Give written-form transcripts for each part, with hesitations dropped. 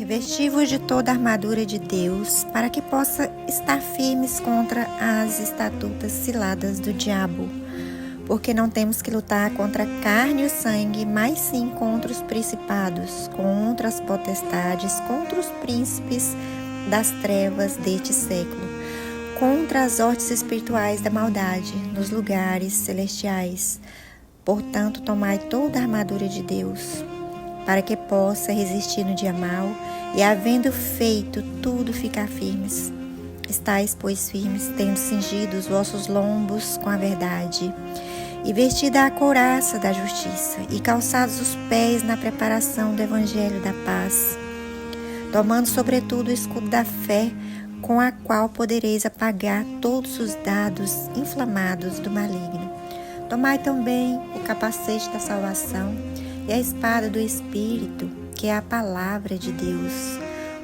Revesti-vos de toda a armadura de Deus, para que possa estar firmes contra as astutas ciladas do diabo. Porque não temos que lutar contra a carne e o sangue, mas sim contra os principados, contra as potestades, contra os príncipes das trevas deste século, contra as hostes espirituais da maldade nos lugares celestiais. Portanto, tomai toda a armadura de Deus, para que possa resistir no dia mau, e havendo feito tudo, ficar firmes. Estais, pois, firmes, tendo cingido os vossos lombos com a verdade, e vestida a couraça da justiça, e calçados os pés na preparação do evangelho da paz, tomando sobretudo o escudo da fé, com a qual podereis apagar todos os dardos inflamados do maligno. Tomai também o capacete da salvação e a espada do Espírito, que é a palavra de Deus,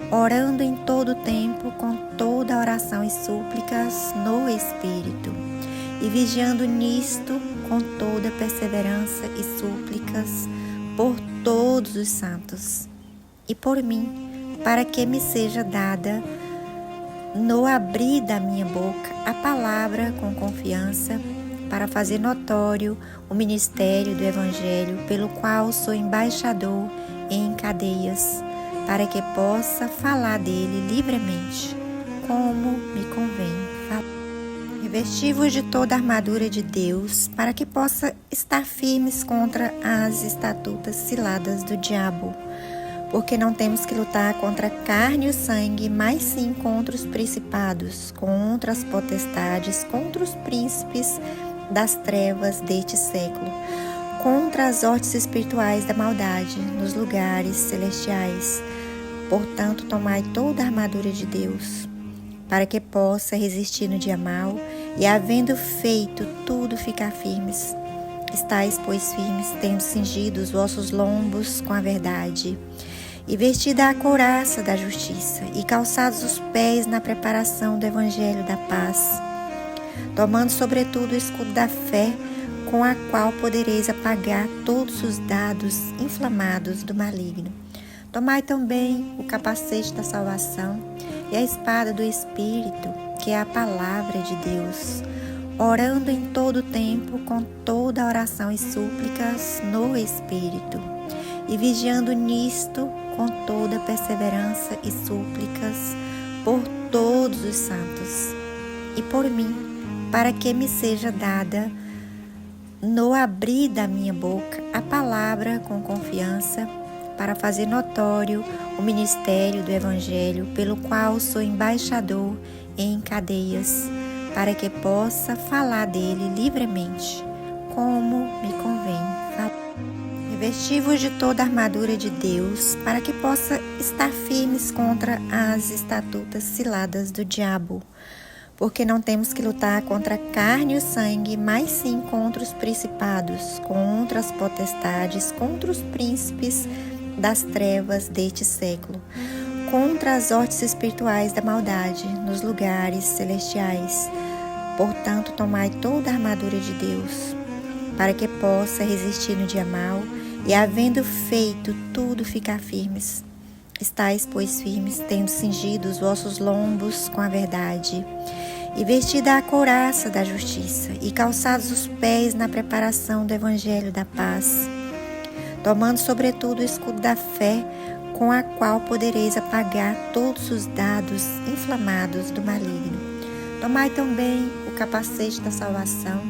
orando em todo o tempo com toda oração e súplicas no Espírito, e vigiando nisto com toda perseverança e súplicas por todos os santos, e por mim, para que me seja dada no abrir da minha boca a palavra com confiança, para fazer notório o ministério do Evangelho, pelo qual sou embaixador em cadeias, para que possa falar dele livremente, como me convém falar. Revesti-vos de toda a armadura de Deus, para que possa estar firmes contra as astutas ciladas do diabo. Porque não temos que lutar contra a carne e o sangue, mas sim contra os principados, contra as potestades, contra os príncipes das trevas deste século, contra as hostes espirituais da maldade nos lugares celestiais. Portanto, tomai toda a armadura de Deus, para que possa resistir no dia mau, e havendo feito tudo, ficar firmes. Estais, pois, firmes, tendo cingido os vossos lombos com a verdade, e vestida a couraça da justiça, e calçados os pés na preparação do evangelho da paz, tomando sobretudo o escudo da fé, com a qual podereis apagar todos os dardos inflamados do maligno. Tomai também o capacete da salvação e a espada do Espírito, que é a palavra de Deus, orando em todo o tempo com toda oração e súplicas no Espírito, e vigiando nisto com toda perseverança e súplicas por todos os santos, e por mim, para que me seja dada no abrir da minha boca a palavra com confiança, para fazer notório o ministério do Evangelho, pelo qual sou embaixador em cadeias, para que possa falar dele livremente, como me convém falar. Revesti-vos de toda a armadura de Deus, para que possa estar firmes contra as astutas ciladas do diabo. Porque não temos que lutar contra a carne e o sangue, mas sim contra os principados, contra as potestades, contra os príncipes das trevas deste século, contra as hostes espirituais da maldade nos lugares celestiais. Portanto, tomai toda a armadura de Deus, para que possa resistir no dia mau, e havendo feito tudo, ficar firmes. Estais, pois, firmes, tendo cingido os vossos lombos com a verdade, e vestida a couraça da justiça, e calçados os pés na preparação do evangelho da paz, tomando sobretudo o escudo da fé, com a qual podereis apagar todos os dardos inflamados do maligno. Tomai também o capacete da salvação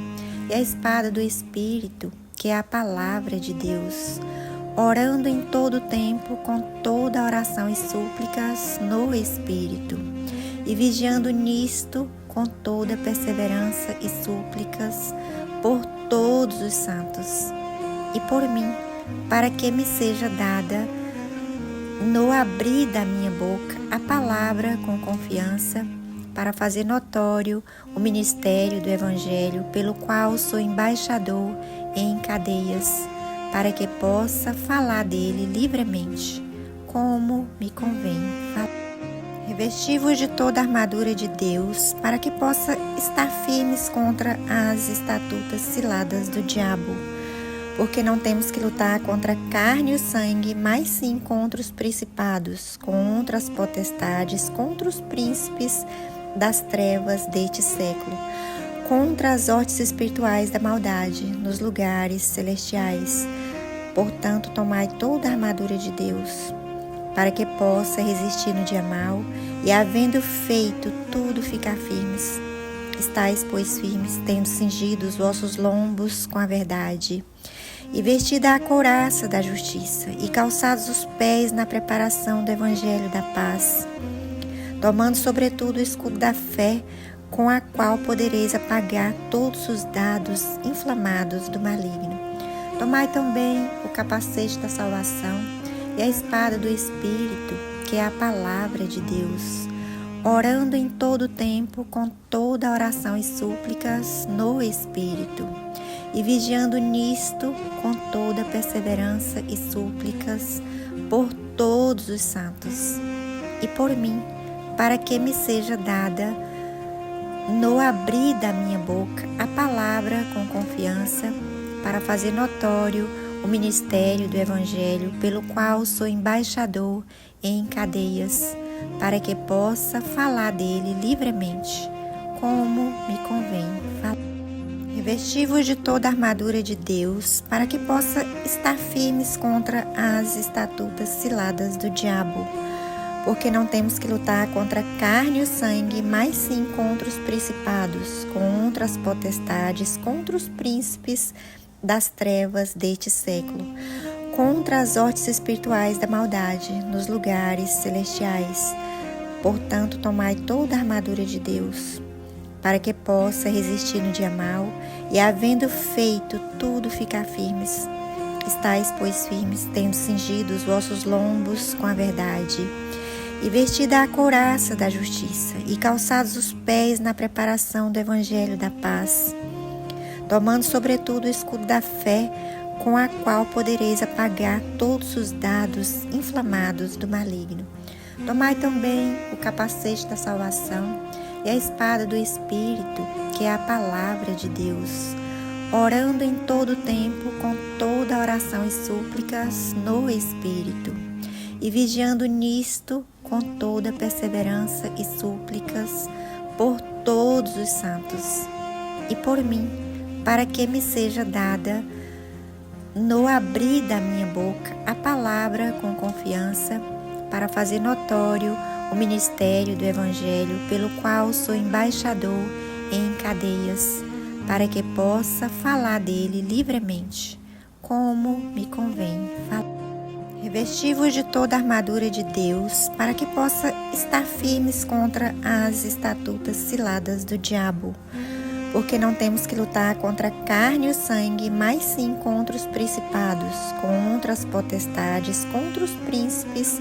e a espada do Espírito, que é a palavra de Deus, orando em todo o tempo com toda oração e súplicas no Espírito, e vigiando nisto com toda perseverança e súplicas por todos os santos, e por mim, para que me seja dada no abrir da minha boca a palavra com confiança, para fazer notório o ministério do Evangelho, pelo qual sou embaixador em cadeias, para que possa falar dele livremente, como me convém falar. Revesti-vos de toda a armadura de Deus, para que possa estar firmes contra as astutas ciladas do diabo. porque não temos que lutar contra a carne e o sangue, mas sim contra os principados, contra as potestades, contra os príncipes das trevas deste século, contra as hostes espirituais da maldade nos lugares celestiais. Portanto, tomai toda a armadura de Deus, para que possa resistir no dia mau, e havendo feito tudo, ficar firmes. Estais, pois, firmes, tendo cingido os vossos lombos com a verdade, e vestida a couraça da justiça, e calçados os pés na preparação do evangelho da paz, tomando sobretudo o escudo da fé, com a qual podereis apagar todos os dardos inflamados do maligno. Tomai também o capacete da salvação e a espada do Espírito, que é a palavra de Deus, orando em todo tempo com toda oração e súplicas no Espírito, e vigiando nisto com toda perseverança e súplicas por todos os santos, e por mim, para que me seja dada, no abrir da minha boca, a palavra com confiança, para fazer notório o ministério do Evangelho, pelo qual sou embaixador em cadeias, para que possa falar dele livremente, como me convém falar. Revesti-vos de toda a armadura de Deus, para que possa estar firmes contra as astutas ciladas do diabo, porque não temos que lutar contra a carne e o sangue, mas sim contra os principados, contra as potestades, contra os príncipes das trevas deste século, contra as hostes espirituais da maldade nos lugares celestiais. Portanto, tomai toda a armadura de Deus, para que possa resistir no dia mau, e havendo feito tudo, ficar firmes. Estais, pois, firmes, tendo cingido os vossos lombos com a verdade, e vestida a couraça da justiça, e calçados os pés na preparação do evangelho da paz, tomando sobretudo o escudo da fé, com a qual podereis apagar todos os dardos inflamados do maligno. Tomai também o capacete da salvação e a espada do Espírito, que é a palavra de Deus, orando em todo tempo com toda oração e súplicas no Espírito, e vigiando nisto com toda perseverança e súplicas por todos os santos, e por mim, para que me seja dada, no abrir da minha boca, a palavra com confiança, para fazer notório o ministério do Evangelho, pelo qual sou embaixador em cadeias, para que possa falar dele livremente, como me convém falar. Revesti-vos de toda a armadura de Deus, para que possa estar firmes contra as astutas ciladas do diabo, porque não temos que lutar contra a carne e o sangue, mas sim contra os principados, contra as potestades, contra os príncipes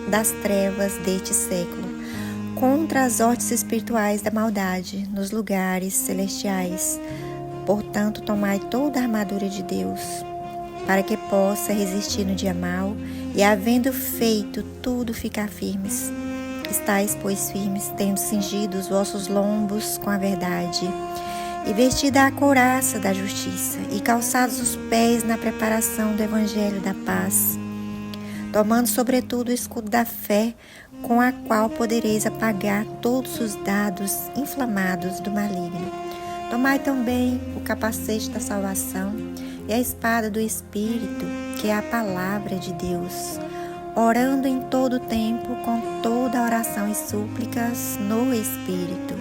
das trevas deste século, contra as hostes espirituais da maldade nos lugares celestiais. Portanto, tomai toda a armadura de Deus, para que possa resistir no dia mau, e havendo feito tudo, ficar firmes. Estais, pois, firmes, tendo cingido os vossos lombos com a verdade, e vestida a couraça da justiça, e calçados os pés na preparação do evangelho da paz, tomando sobretudo o escudo da fé, com a qual podereis apagar todos os dardos inflamados do maligno. Tomai também o capacete da salvação e a espada do Espírito, que é a palavra de Deus, orando em todo tempo com toda oração e súplicas no Espírito,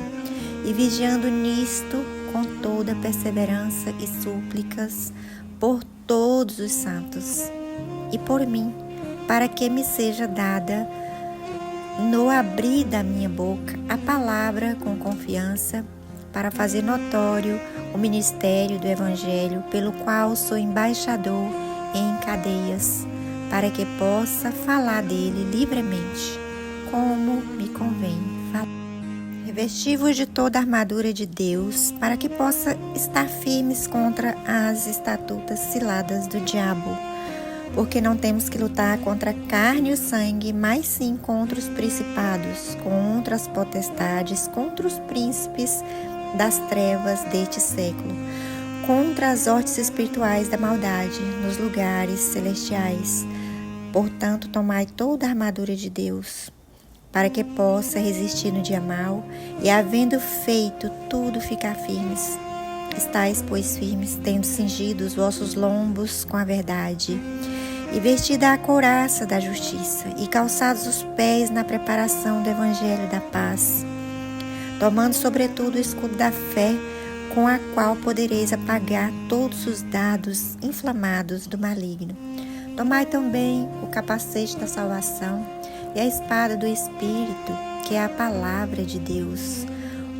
e vigiando nisto com toda perseverança e súplicas por todos os santos, e por mim, para que me seja dada, no abrir da minha boca, a palavra com confiança, para fazer notório o ministério do Evangelho, pelo qual sou embaixador em cadeias, para que possa falar dele livremente, como me convém falar. Revesti-vos de toda a armadura de Deus, para que possa estar firmes contra as astutas ciladas do diabo, porque não temos que lutar contra a carne e o sangue, mas sim contra os principados, contra as potestades, contra os príncipes das trevas deste século, contra as hostes espirituais da maldade nos lugares celestiais. Portanto, tomai toda a armadura de Deus, para que possa resistir no dia mau, e havendo feito tudo, ficar firmes. Estais, pois, firmes, tendo cingido os vossos lombos com a verdade, e vestida a couraça da justiça, e calçados os pés na preparação do evangelho da paz, tomando sobretudo o escudo da fé, com a qual podereis apagar todos os dardos inflamados do maligno. Tomai também o capacete da salvação e a espada do Espírito, que é a palavra de Deus,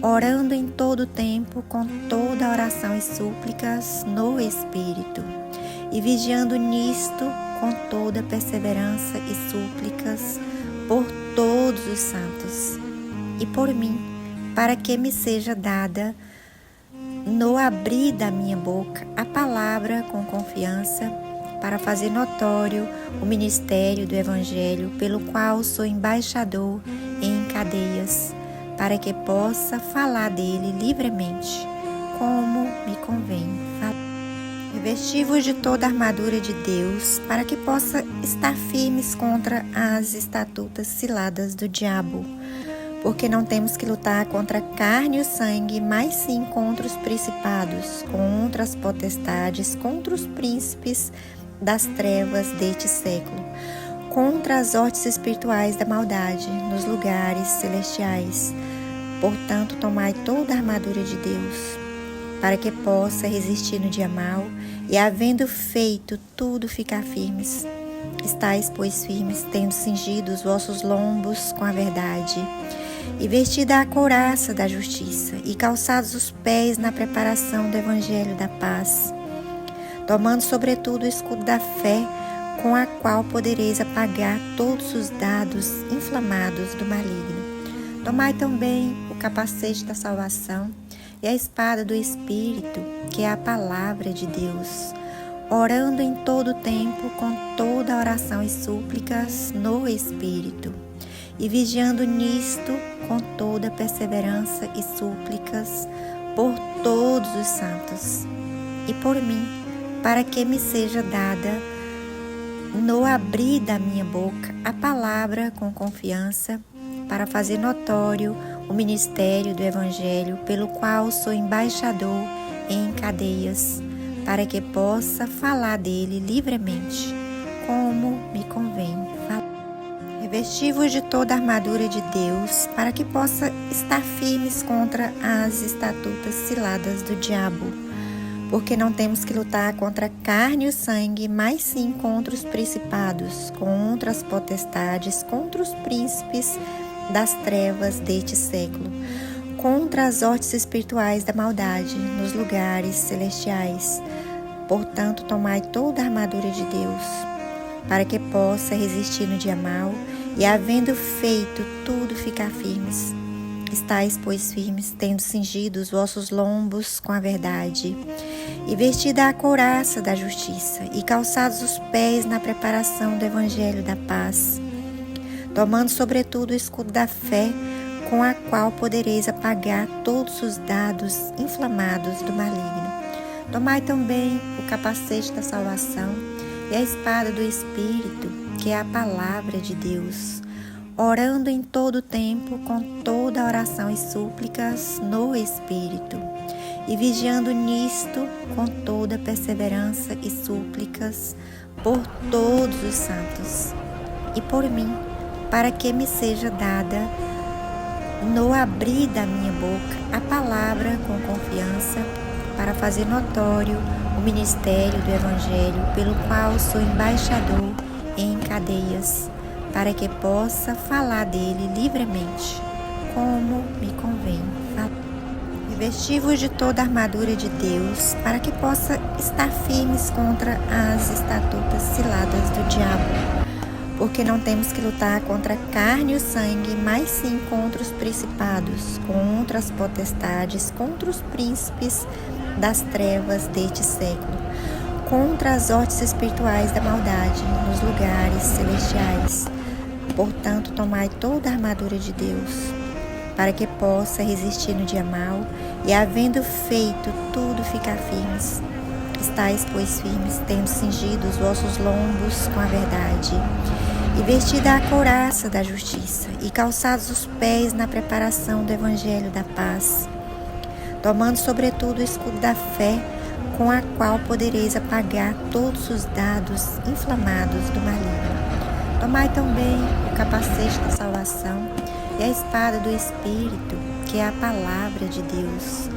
orando em todo o tempo com toda oração e súplicas no Espírito, e vigiando nisto com toda perseverança e súplicas por todos os santos, e por mim, para que me seja dada no abrir da minha boca a palavra com confiança, para fazer notório o ministério do Evangelho, pelo qual sou embaixador em cadeias, para que possa falar dele livremente, como me convém. Revesti-vos de toda a armadura de Deus, para que possa estar firmes contra as astutas ciladas do diabo. Porque não temos que lutar contra a carne e o sangue, mas sim contra os principados, contra as potestades, contra os príncipes das trevas deste século, contra as hostes espirituais da maldade nos lugares celestiais. Portanto, tomai toda a armadura de Deus, para que possa resistir no dia mau, e havendo feito tudo, ficar firmes. Estais, pois, firmes, tendo cingido os vossos lombos com a verdade, e vestida a couraça da justiça, e calçados os pés na preparação do evangelho da paz, tomando sobretudo o escudo da fé, com a qual podereis apagar todos os dardos inflamados do maligno. Tomai também o capacete da salvação e a espada do Espírito, que é a palavra de Deus, orando em todo o tempo com toda oração e súplicas no Espírito, e vigiando nisto com toda perseverança e súplicas por todos os santos, e por mim, para que me seja dada no abrir da minha boca a palavra com confiança, para fazer notório o ministério do Evangelho, pelo qual sou embaixador em cadeias, para que possa falar dele livremente, como me convém falar. Revesti-vos de toda a armadura de Deus, para que possa estar firmes contra as astutas ciladas do diabo. Porque não temos que lutar contra a carne e o sangue, mas sim contra os principados, contra as potestades, contra os príncipes das trevas deste século, contra as hostes espirituais da maldade nos lugares celestiais. Portanto, tomai toda a armadura de Deus, para que possa resistir no dia mau, e havendo feito tudo, ficar firmes. Estais, pois, firmes, tendo cingido os vossos lombos com a verdade, e vestida a couraça da justiça, e calçados os pés na preparação do evangelho da paz, tomando sobretudo o escudo da fé, com a qual podereis apagar todos os dardos inflamados do maligno. Tomai também o capacete da salvação e a espada do Espírito, que é a palavra de Deus, orando em todo o tempo com toda oração e súplicas no Espírito, e vigiando nisto com toda perseverança e súplicas por todos os santos, e por mim, para que me seja dada no abrir da minha boca a palavra com confiança, para fazer notório o ministério do Evangelho, pelo qual sou embaixador em cadeias, para que possa falar dele livremente, como me convém falar. Revesti-vos de toda a armadura de Deus, para que possa estar firmes contra as astutas ciladas do diabo. Porque não temos que lutar contra a carne e o sangue, mas sim contra os principados, contra as potestades, contra os príncipes das trevas deste século, contra as hostes espirituais da maldade nos lugares celestiais. Portanto, tomai toda a armadura de Deus, para que possa resistir no dia mau, e havendo feito tudo ficar firmes. Estais, pois, firmes, tendo cingido os vossos lombos com a verdade, e vestida a couraça da justiça, e calçados os pés na preparação do evangelho da paz, tomando sobretudo o escudo da fé, com a qual podereis apagar todos os dados inflamados do maligno. Tomai também o capacete da salvação e a espada do Espírito, que é a palavra de Deus,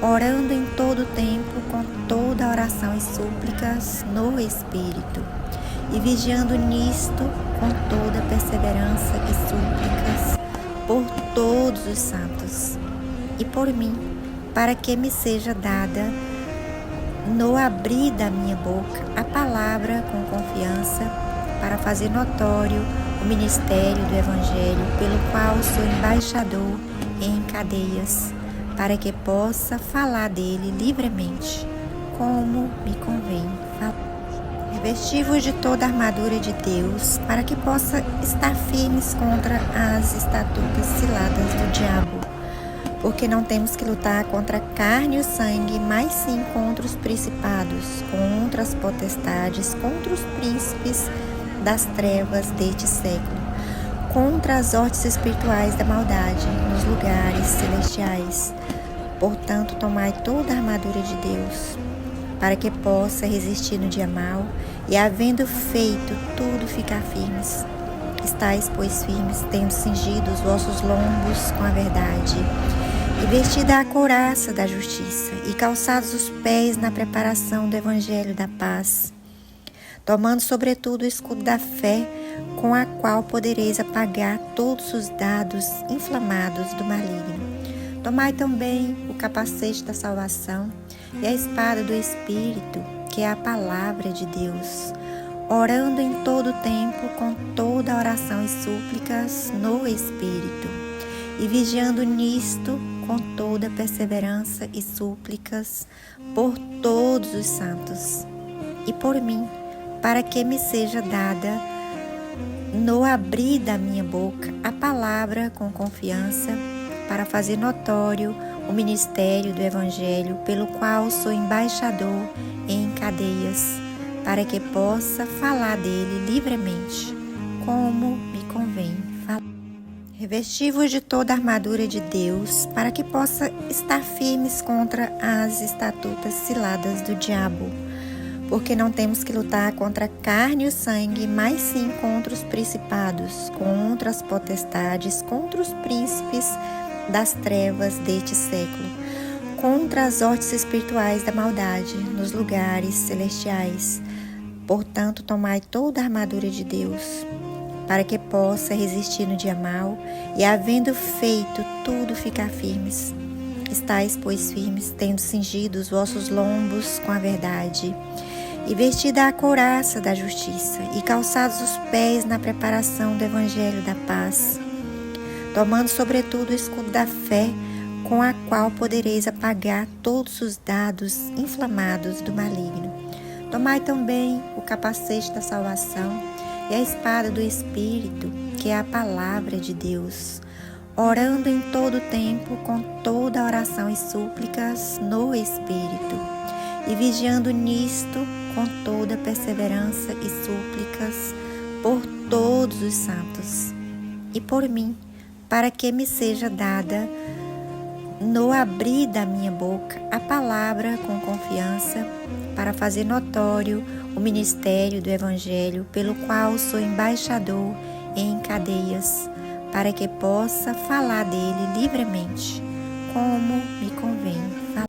orando em todo o tempo com toda oração e súplicas no Espírito, e vigiando nisto com toda perseverança e súplicas por todos os santos, e por mim, para que me seja dada no abrir da minha boca a palavra com confiança, para fazer notório o ministério do Evangelho, pelo qual sou embaixador em cadeias, para que possa falar dele livremente, como me convém falar. Revesti-vos de toda a armadura de Deus, para que possa estar firmes contra as estatutas ciladas do diabo. Porque não temos que lutar contra a carne e o sangue, mas sim contra os principados, contra as potestades, contra os príncipes das trevas deste século, contra as hostes espirituais da maldade nos lugares celestiais. Portanto, tomai toda a armadura de Deus, para que possa resistir no dia mau, e havendo feito tudo ficar firmes. Estais, pois, firmes, tendo cingido os vossos lombos com a verdade, e vestida a couraça da justiça, e calçados os pés na preparação do evangelho da paz, tomando sobretudo o escudo da fé, com a qual podereis apagar todos os dados inflamados do maligno. Tomai também o capacete da salvação e a espada do Espírito, que é a palavra de Deus, orando em todo o tempo com toda oração e súplicas no Espírito, e vigiando nisto com toda perseverança e súplicas por todos os santos, e por mim, para que me seja dada no abrir da minha boca a palavra com confiança, para fazer notório o ministério do Evangelho, pelo qual sou embaixador em cadeias, para que possa falar dele livremente, como me convém falar. Revesti-vos de toda a armadura de Deus, para que possa estar firmes contra as estatutas ciladas do diabo. Porque não temos que lutar contra a carne e o sangue, mas sim contra os principados, contra as potestades, contra os príncipes das trevas deste século, contra as hostes espirituais da maldade nos lugares celestiais. Portanto, tomai toda a armadura de Deus, para que possa resistir no dia mau, e havendo feito tudo ficar firmes. Estais, pois, firmes, tendo cingido os vossos lombos com a verdade, e vestida a couraça da justiça, e calçados os pés na preparação do evangelho da paz, tomando sobretudo o escudo da fé, com a qual podereis apagar todos os dados inflamados do maligno. Tomai também o capacete da salvação e a espada do Espírito, que é a palavra de Deus, orando em todo o tempo com toda oração e súplicas no Espírito, e vigiando nisto com toda perseverança e súplicas por todos os santos, e por mim, para que me seja dada no abrir da minha boca a palavra com confiança, para fazer notório o ministério do Evangelho, pelo qual sou embaixador em cadeias, para que possa falar dele livremente, como me convém falar.